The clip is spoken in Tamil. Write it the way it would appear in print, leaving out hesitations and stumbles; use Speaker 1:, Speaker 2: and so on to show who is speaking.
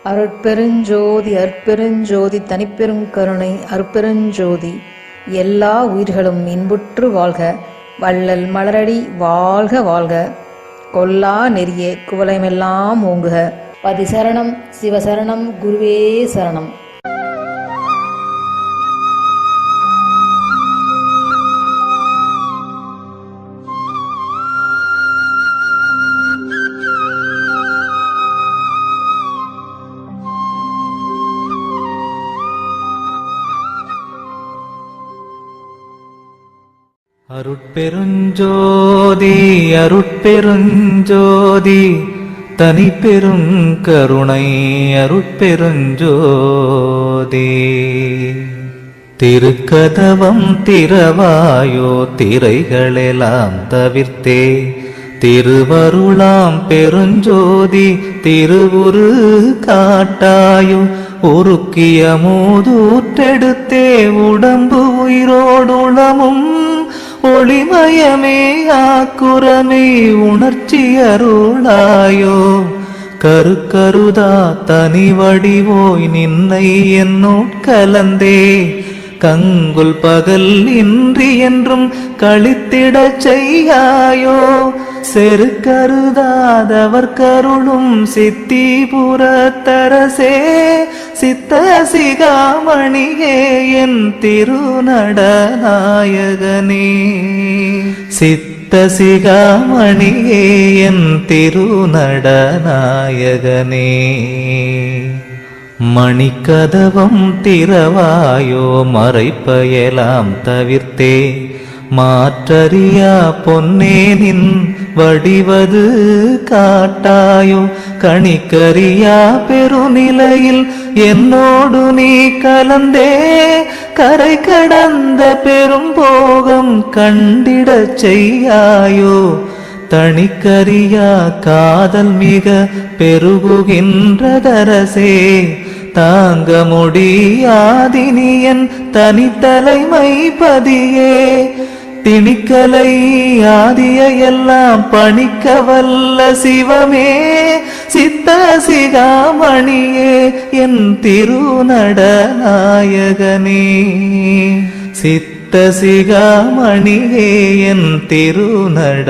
Speaker 1: அருட்பெருஞ்சோதி அற்பெருஞ்சோதி தனிப்பெருங்கருணை அருட்பெருஞ்சோதி. எல்லா உயிர்களும் இன்புற்று வாழ்க, வள்ளல் மலரடி வாழ்க வாழ்க. கொல்லா நெறிய குவலயமெல்லாம் ஓங்குக. பதிசரணம் சிவசரணம் குருவே சரணம்.
Speaker 2: அருட்பெருஞ்சோதி அருட்பெருஞ்சோதி தனிப்பெருங்கருணை அருட்பெருஞ்சோதி. திருக்கதவம் திறவாயோ திரைகளெல்லாம் தவிர்த்தே, திருவருளாம் பெருஞ்சோதி திருவுரு காட்டாயோ. உருக்கிய மூதூற்றெடுத்தே உடம்பு உயிரோடுளமும் ஒளிமயமே ஆக்குரமே உணர்ச்சி அருளாயோ. கருக்கருதா தனி வடிவோய் நின்னை என்னோட்கலந்தே, கங்குல் பகல் இன்றி என்றும் கழித்திடச் செய்யாயோ. செருக்கருதாதவர் கருளும் சித்திபுரத்தரசே, சித்த சிகாமணியே என் திருநடநாயகனே. சித்த சிகாமணியே என் திருநடநாயகனே. மணிக்கதவம் திறவாயோ மறைப்பயலாம் தவிர்த்தே, மாற்றறியா பொன்னே நின் வடிவது காட்டாயோ. கணிக்கறியா பெருநிலையில் என்னோடு நீ கலந்தே, கரை கடந்த பெரும் போகம் கண்டிடச் செய்யாயோ. தணிக்கறியா காதல் மிக பெருகுகின்றதரசே, தாங்க முடியாதினியன் தனித்தலைமை பதியே. திணிக்கலை ஆதிய எல்லாம் பணிக்க வல்ல சிவமே, சித்த சிகாமணியே என் திருநடநாயகனே. சித்த சிகாமணியே என் திருநட